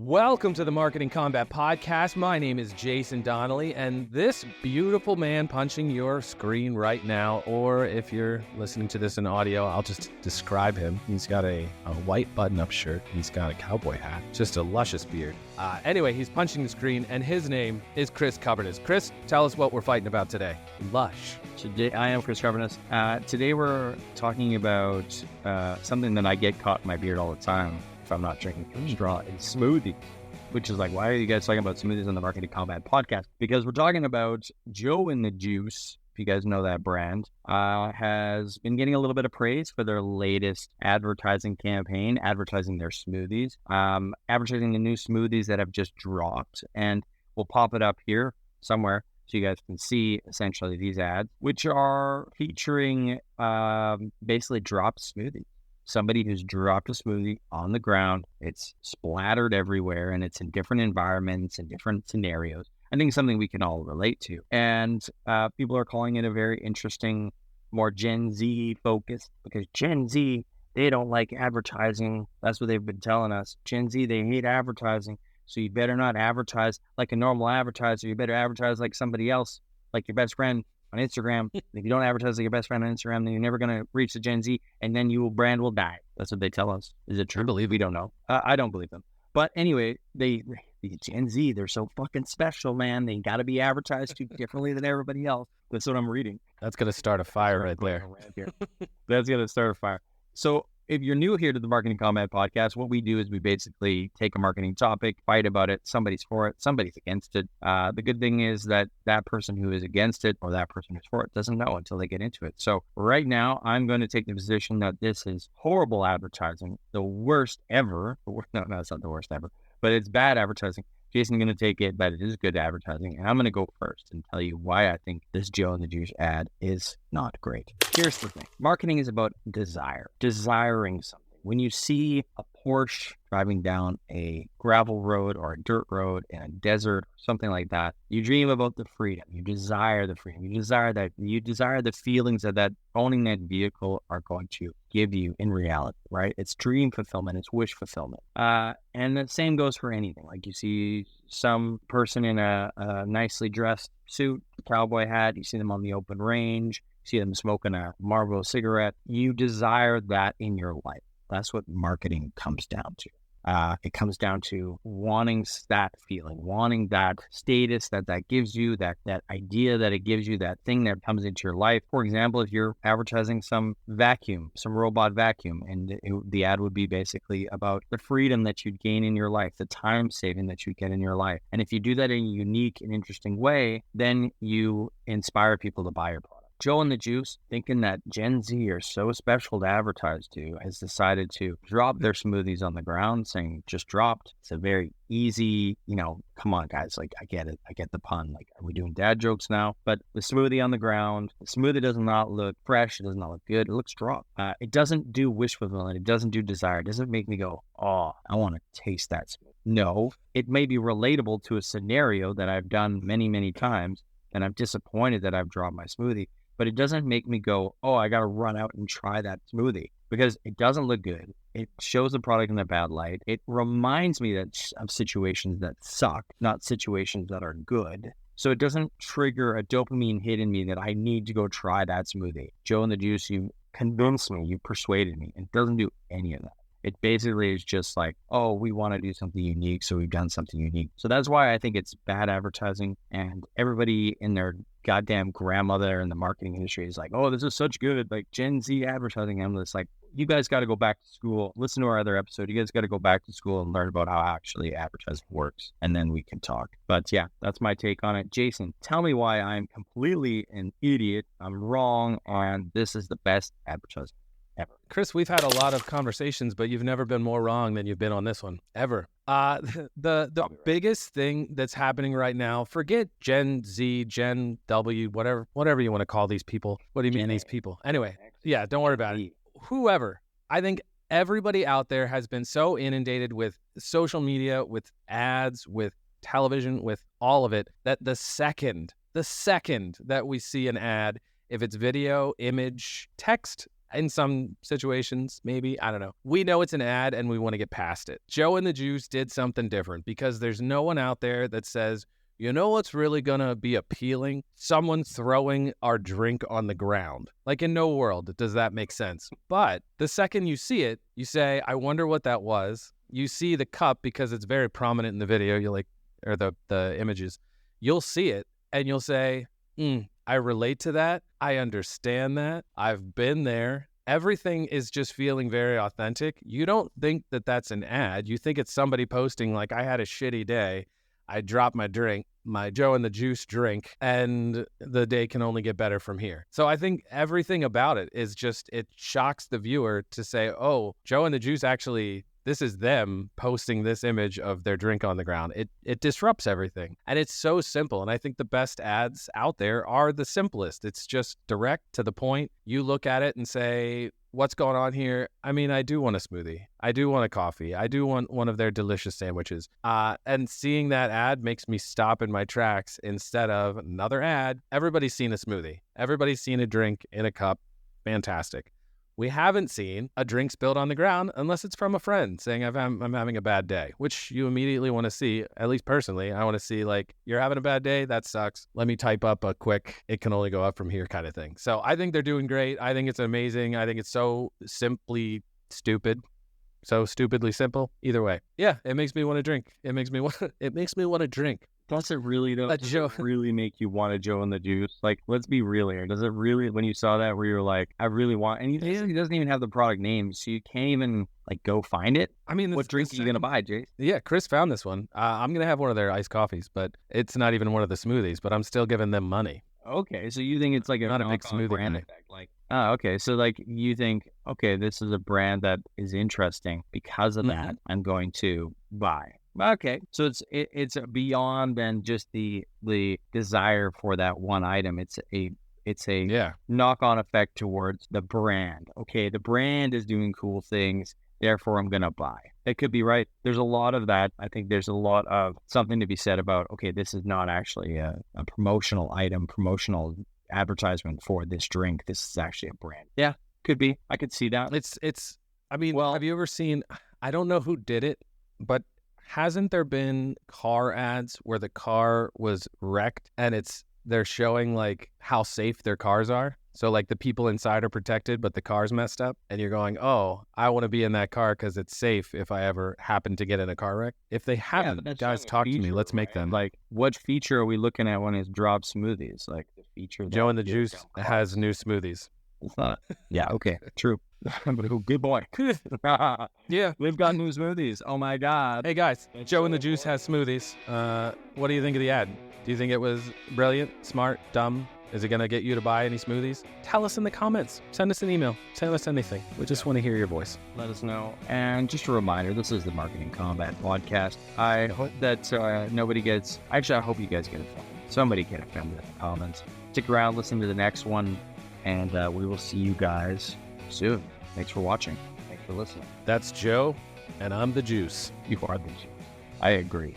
Welcome to the Marketing Combat Podcast. My name is Jason Donnelly, and this beautiful man punching your screen right now, or if you're listening to this in audio, I'll just describe him. He's got a white button-up shirt. He's got a cowboy hat, just a luscious beard. Anyway, he's punching the screen, and his name is Chris Coverness. Chris, tell us what we're fighting about today. Lush. Today, I am Chris Coverness. Today we're talking about something that I get caught in my beard all the time if I'm not drinking from straw, is smoothie. Which is like, why are you guys talking about smoothies on the Marketing Combat Podcast? Because we're talking about Joe and the Juice, if you guys know that brand, has been getting a little bit of praise for their latest advertising campaign, advertising their smoothies, advertising the new smoothies that have just dropped. And we'll pop it up here somewhere so you guys can see essentially these ads, which are featuring basically dropped smoothies. Somebody who's dropped a smoothie on the ground, it's splattered everywhere, and it's in different environments and different scenarios. I think something we can all relate to. And people are calling it a very interesting, more Gen Z focus, because Gen Z, they don't like advertising. That's what they've been telling us. Gen Z, they hate advertising. So you better not advertise like a normal advertiser. You better advertise like somebody else, like your best friend on Instagram. If you don't advertise like your best friend on Instagram, then you're never going to reach the Gen Z, and then your brand will die. That's what they tell us. Is it true? I believe we don't know. I don't believe them. But anyway, the Gen Z, they're so fucking special, man. They got to be advertised to differently than everybody else. That's what I'm reading. That's going to start a fire right there. That's going to start a fire. So if you're new here to the Marketing Combat Podcast, what we do is we basically take a marketing topic, fight about it. Somebody's for it, somebody's against it. The good thing is that that person who is against it or that person who's for it doesn't know until they get into it. So right now, I'm going to take the position that this is horrible advertising, the worst ever. No, it's not the worst ever, but it's bad advertising. Jason's going to take it, but it is good advertising. And I'm going to go first and tell you why I think this Joe and the Juice ad is not great. Here's the thing. Marketing is about desire, desiring something. When you see a Porsche driving down a gravel road or a dirt road in a desert, something like that, you dream about the freedom. You desire the freedom. You desire the feelings that owning that vehicle are going to give you in reality, right? It's dream fulfillment. It's wish fulfillment. And the same goes for anything. Like you see some person in a nicely dressed suit, cowboy hat, you see them on the open range, you see them smoking a Marlboro cigarette. You desire that in your life. That's what marketing comes down to. It comes down to wanting that feeling, wanting that status that gives you, that idea that it gives you, that thing that comes into your life. For example, if you're advertising some vacuum, some robot vacuum, and the ad would be basically about the freedom that you'd gain in your life, the time saving that you'd get in your life. And if you do that in a unique and interesting way, then you inspire people to buy your product. Joe and the Juice, thinking that Gen Z are so special to advertise to, has decided to drop their smoothies on the ground, saying just dropped. It's a very easy, come on guys, like I get it. I get the pun. Like, are we doing dad jokes now? But the smoothie on the ground, the smoothie does not look fresh. It does not look good. It looks dropped. It doesn't do wish fulfillment. It doesn't do desire. It doesn't make me go, oh, I want to taste that smoothie. No, it may be relatable to a scenario that I've done many, many times, and I'm disappointed that I've dropped my smoothie. But it doesn't make me go, oh, I got to run out and try that smoothie, because it doesn't look good. It shows the product in a bad light. It reminds me of situations that suck, not situations that are good. So it doesn't trigger a dopamine hit in me that I need to go try that smoothie. Joe and the Juice, you convinced me, you persuaded me. It doesn't do any of that. It basically is just like, oh, we want to do something unique, so we've done something unique. So that's why I think it's bad advertising, and everybody in their goddamn grandmother in the marketing industry is like, oh, this is such good, like Gen Z advertising. I'm just like, you guys got to go back to school. Listen to our other episode. You guys got to go back to school and learn about how actually advertising works, and then we can talk. But yeah, that's my take on it. Jason, tell me why I'm completely an idiot. I'm wrong, and this is the best advertising ever. Chris, we've had a lot of conversations, but you've never been more wrong than you've been on this one, ever. The biggest thing that's happening right now, forget Gen Z, Gen W, whatever you want to call these people. What do you mean these people? Anyway, yeah, don't worry about it. Whoever. I think everybody out there has been so inundated with social media, with ads, with television, with all of it, that the second that we see an ad, if it's video, image, text, In some situations, maybe, I don't know. We know it's an ad and we want to get past it. Joe and the Juice did something different because there's no one out there that says, you know what's really going to be appealing? Someone throwing our drink on the ground. Like, in no world does that make sense. But the second you see it, you say, I wonder what that was. You see the cup because it's very prominent in the video, or the images. You'll see it and you'll say, I relate to that. I understand that. I've been there. Everything is just feeling very authentic. You don't think that that's an ad. You think it's somebody posting like, I had a shitty day. I dropped my drink, my Joe and the Juice drink, and the day can only get better from here. So I think everything about it is just, it shocks the viewer to say, oh, Joe and the Juice actually, this is them posting this image of their drink on the ground. It disrupts everything. And it's so simple. And I think the best ads out there are the simplest. It's just direct to the point. You look at it and say, what's going on here? I mean, I do want a smoothie. I do want a coffee. I do want one of their delicious sandwiches. And seeing that ad makes me stop in my tracks instead of another ad. Everybody's seen a smoothie. Everybody's seen a drink in a cup. Fantastic. We haven't seen a drink spilled on the ground unless it's from a friend saying I'm having a bad day, which you immediately want to see. At least personally, I want to see like, you're having a bad day. That sucks. Let me type up a quick, it can only go up from here kind of thing. So I think they're doing great. I think it's amazing. I think it's so simply stupid. So stupidly simple. Either way. Yeah, it makes me want to drink. It makes me want to drink. Does it really though? Does it really make you want a Joe and the Juice? Like, let's be real here. Does it really, when you saw that, where you're like, I really want, and he doesn't even have the product name, so you can't even like go find it? I mean, what drink are you gonna buy, Jay? Yeah, Chris found this one. I'm gonna have one of their iced coffees, but it's not even one of the smoothies. But I'm still giving them money. Okay, so you think it's like not a big smoothie brand effect? Like, okay, so like you think, okay, this is a brand that is interesting because of that. I'm going to buy. Okay, so it's beyond than just the desire for that one item. It's a knock-on effect towards the brand. Okay, the brand is doing cool things, therefore I'm gonna buy. It could be right. There's a lot of that. I think there's a lot of something to be said about, okay, this is not actually a promotional item, promotional advertisement for this drink. This is actually a brand. Yeah, could be. I could see that. It's. I mean, have you ever seen? I don't know who did it, but hasn't there been car ads where the car was wrecked and they're showing like how safe their cars are? So like the people inside are protected, but the car's messed up, and you're going, oh, I want to be in that car because it's safe if I ever happen to get in a car wreck. If they haven't, guys, talk to me. Let's make them. Like, what feature are we looking at when it's drop smoothies? Like the feature. Joe and the Juice has new smoothies. It's not. Yeah. Okay. True. Good boy. Yeah, we've got new smoothies. Oh my God. Hey guys, Joe and the Juice has smoothies. What do you think of the ad? Do you think it was brilliant, smart, dumb? Is it going to get you to buy any smoothies? Tell us in the comments. Send us an email. Tell us anything. We just want to hear your voice. Let us know. And just a reminder, this is the Marketing Combat Podcast. I hope that nobody gets... Actually, I hope you guys get offended. Somebody get offended in the comments. Stick around, listen to the next one, and we will see you guys soon. Thanks for watching. Thanks for listening. That's Joe, and I'm the Juice. You are the Juice. I agree.